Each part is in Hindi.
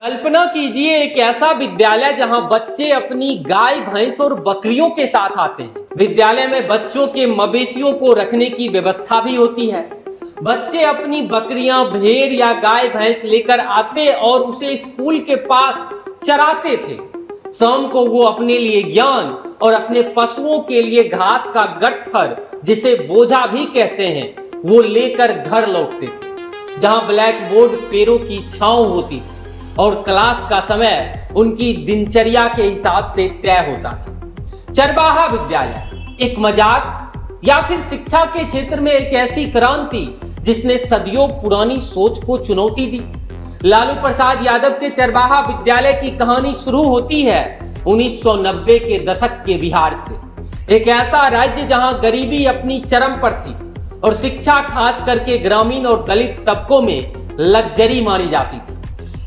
कल्पना कीजिए एक ऐसा विद्यालय जहां बच्चे अपनी गाय भैंस और बकरियों के साथ आते हैं। विद्यालय में बच्चों के मवेशियों को रखने की व्यवस्था भी होती है। बच्चे अपनी बकरियां, भेड़ या गाय भैंस लेकर आते और उसे स्कूल के पास चराते थे। शाम को वो अपने लिए ज्ञान और अपने पशुओं के लिए घास का गट्ठर, जिसे बोझा भी कहते हैं, वो लेकर घर लौटते थे, जहां ब्लैक बोर्ड पेड़ों की छांव होती थी और क्लास का समय उनकी दिनचर्या के हिसाब से तय होता था। चरवाहा विद्यालय एक मजाक या फिर शिक्षा के क्षेत्र में एक ऐसी क्रांति जिसने सदियों पुरानी सोच को चुनौती दी। लालू प्रसाद यादव के चरवाहा विद्यालय की कहानी शुरू होती है 1990 के दशक के बिहार से। एक ऐसा राज्य जहां गरीबी अपनी चरम पर थी और शिक्षा खास करके ग्रामीण और दलित तबकों में लग्जरी मानी जाती थी।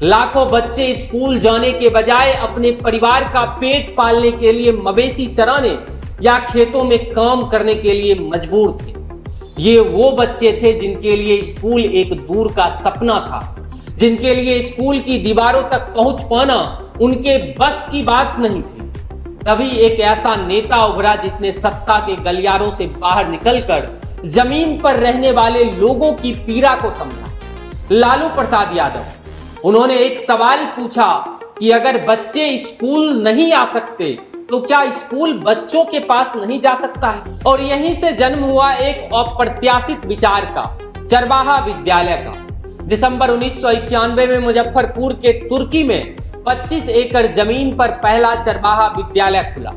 लाखों बच्चे स्कूल जाने के बजाय अपने परिवार का पेट पालने के लिए मवेशी चराने या खेतों में काम करने के लिए मजबूर थे। ये वो बच्चे थे जिनके लिए स्कूल एक दूर का सपना था, जिनके लिए स्कूल की दीवारों तक पहुंच पाना उनके बस की बात नहीं थी। तभी एक ऐसा नेता उभरा जिसने सत्ता के गलियारों से बाहर निकलकर जमीन पर रहने वाले लोगों की पीड़ा को समझा। लालू प्रसाद यादव। उन्होंने एक सवाल पूछा कि अगर बच्चे स्कूल नहीं आ सकते तो क्या स्कूल बच्चों के पास नहीं जा सकता है। और यहीं से जन्म हुआ एक अप्रत्याशित विचार का, चरवाहा विद्यालय का। दिसंबर 1991 में मुजफ्फरपुर के तुर्की में 25 एकड़ जमीन पर पहला चरवाहा विद्यालय खुला।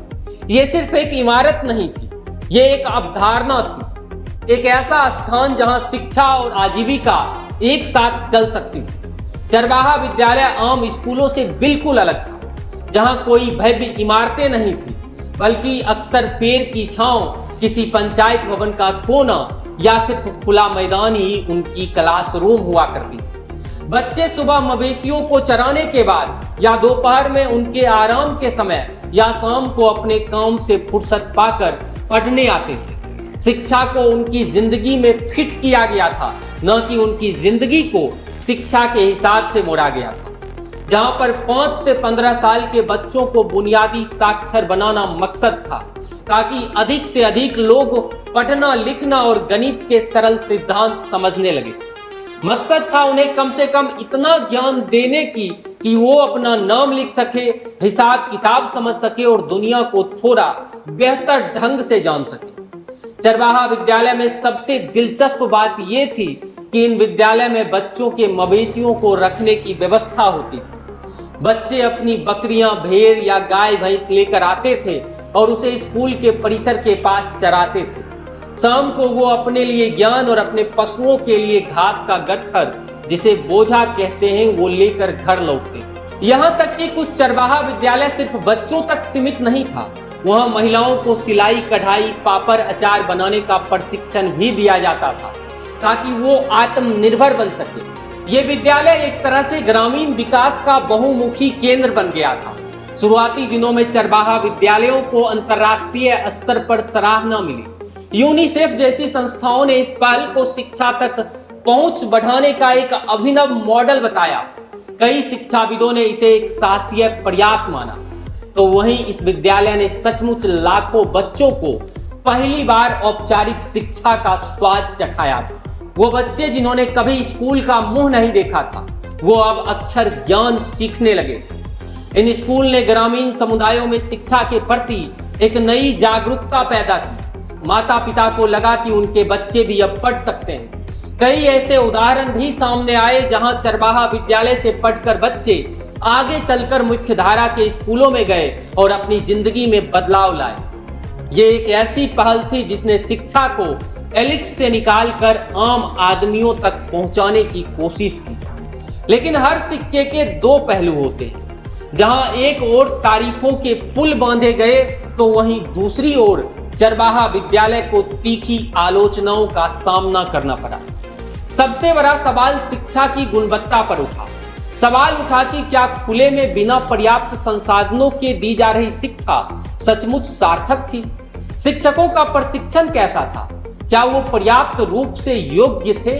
यह सिर्फ एक इमारत नहीं थी, यह एक अवधारणा थी, एक ऐसा स्थान जहां शिक्षा और आजीविका एक साथ चल सकती थी। चरवाहा विद्यालय आम स्कूलों से बिल्कुल अलग था, जहां कोई भव्य इमारतें नहीं थी, बल्कि अक्सर पेड़ की छांव, किसी पंचायत भवन का कोना या सिर्फ खुला मैदान ही उनकी क्लासरूम हुआ करती थी। बच्चे सुबह मवेशियों को चराने के बाद या दोपहर में उनके आराम के समय या शाम को अपने काम से फुर्सत पाकर पढ़ने आते थे। शिक्षा को उनकी जिंदगी में फिट किया गया था, न कि उनकी जिंदगी को शिक्षा के हिसाब से मोड़ा गया था। जहां पर 5 से 15 साल के बच्चों को बुनियादी साक्षर बनाना मकसद था, ताकि अधिक से अधिक लोग पढ़ना, लिखना और गणित के सरल सिद्धांत समझने लगे। मकसद था उन्हें कम से कम इतना ज्ञान देने की कि वो अपना नाम लिख सके, हिसाब किताब समझ सके और दुनिया को थोड़ा बेहतर ढंग से जान सके। चरवाहा विद्यालय में सबसे दिलचस्प बात यह थी कि इन विद्यालय में बच्चों के मवेशियों को रखने की व्यवस्था होती थी। बच्चे अपनी बकरियां, भेड़ या गाय भैंस लेकर आते थे और उसे स्कूल के परिसर के पास चराते थे। शाम को वो अपने लिए ज्ञान और अपने पशुओं के लिए घास का गट्ठर, जिसे बोझा कहते हैं, वो लेकर घर लौटते थे। यहाँ तक कि कुछ चरवाहा विद्यालय सिर्फ बच्चों तक सीमित नहीं था, वहां महिलाओं को सिलाई, कढ़ाई, पापड़, अचार बनाने का प्रशिक्षण भी दिया जाता था, ताकि वो आत्मनिर्भर बन सके। ये विद्यालय एक तरह से ग्रामीण विकास का बहुमुखी केंद्र बन गया था। शुरुआती दिनों में चरवाहा विद्यालयों को अंतर्राष्ट्रीय स्तर पर सराहना मिली। यूनिसेफ जैसी संस्थाओं ने इस पहल को शिक्षा तक पहुंच बढ़ाने का एक अभिनव मॉडल बताया। कई शिक्षाविदों ने इसे एक साहसिक प्रयास माना। तो वहीं इस विद्यालय ने सचमुच लाखों बच्चों को पहली बार औपचारिक शिक्षा का स्वाद चखाया था। वो बच्चे जिन्होंने कभी स्कूल का मुंह नहीं देखा था, वो अब अक्षर ज्ञान सीखने लगे थे। इन स्कूल ने ग्रामीण समुदायों में शिक्षा के प्रति एक नई जागरूकता पैदा की। माता पिता को लगा कि उनके बच्चे भी अब पढ़ सकते हैं। कई ऐसे उदाहरण भी सामने आए जहां चरवाहा विद्यालय से पढ़कर बच्चे आगे चलकर मुख्यधारा के स्कूलों में गए और अपनी जिंदगी में बदलाव लाए। ये एक ऐसी पहल थी जिसने शिक्षा को एलिट से निकालकर आम आदमियों तक पहुंचाने की कोशिश की। लेकिन हर सिक्के के दो पहलू होते हैं। जहां एक ओर तारीफों के पुल बांधे गए तो वहीं दूसरी ओर चरवाहा विद्यालय को तीखी आलोचनाओं का सामना करना पड़ा। सबसे बड़ा सवाल शिक्षा की गुणवत्ता पर उठा। सवाल उठा कि क्या खुले में बिना पर्याप्त संसाधनों के दी जा रही शिक्षा सचमुच सार्थक थी। शिक्षकों का प्रशिक्षण कैसा था, क्या वो पर्याप्त रूप से योग्य थे।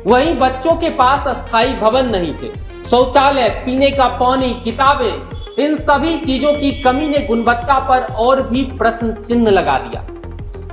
वहीं बच्चों के पास अस्थायी भवन नहीं थे, शौचालय, पीने का पानी, किताबें, इन सभी चीजों की कमी ने गुणवत्ता पर और भी प्रश्न चिन्ह लगा दिया।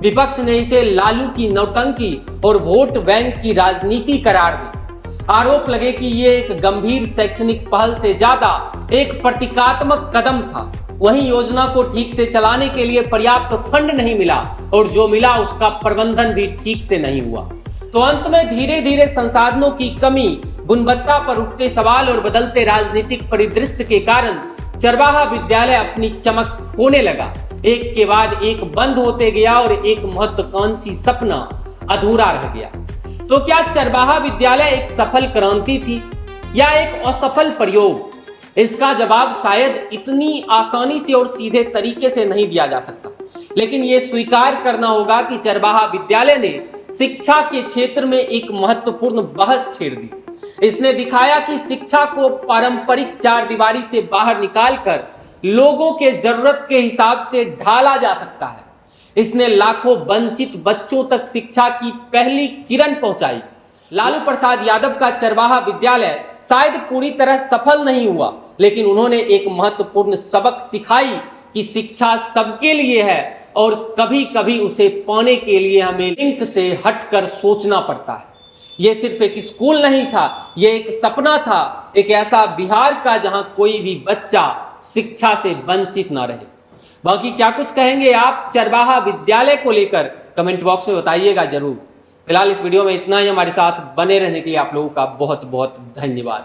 विपक्ष ने इसे लालू की नौटंकी और वोट बैंक की राजनीति करार दी। आरोप लगे कि ये एक गंभीर शैक्षणिक पहल से ज्यादा एक प्रतीकात्मक कदम था। वहीं योजना को ठीक से चलाने के लिए पर्याप्त फंड नहीं मिला और जो मिला उसका प्रबंधन भी ठीक से नहीं हुआ। तो अंत में धीरे धीरे संसाधनों की कमी, गुणवत्ता पर उठते सवाल और बदलते राजनीतिक परिदृश्य के कारण चरवाहा विद्यालय अपनी चमक खोने लगा। एक के बाद एक बंद होते गया और एक महत्वाकांक्षी सपना अधूरा रह गया। तो क्या चरवाहा विद्यालय एक सफल क्रांति थी या एक असफल प्रयोग? इसका जवाब शायद इतनी आसानी से और सीधे तरीके से नहीं दिया जा सकता, लेकिन यह स्वीकार करना होगा कि चरवाहा विद्यालय ने शिक्षा के क्षेत्र में एक महत्वपूर्ण बहस छेड़ दी। इसने दिखाया कि शिक्षा को पारंपरिक चार दीवारी से बाहर निकालकर लोगों के जरूरत के हिसाब से ढाला जा सकता है। इसने लाखों वंचित बच्चों तक शिक्षा की पहली किरण पहुंचाई। लालू प्रसाद यादव का चरवाहा विद्यालय शायद पूरी तरह सफल नहीं हुआ, लेकिन उन्होंने एक महत्वपूर्ण सबक सिखाई कि शिक्षा सबके लिए है और कभी कभी उसे पाने के लिए हमें लिंक से हटकर सोचना पड़ता है। यह सिर्फ एक स्कूल नहीं था, यह एक सपना था, एक ऐसा बिहार का जहां कोई भी बच्चा शिक्षा से वंचित ना रहे। बाकी क्या कुछ कहेंगे आप चरवाहा विद्यालय को लेकर, कमेंट बॉक्स में बताइएगा जरूर। फिलहाल इस वीडियो में इतना ही। हमारे साथ बने रहने के लिए आप लोगों का बहुत बहुत धन्यवाद।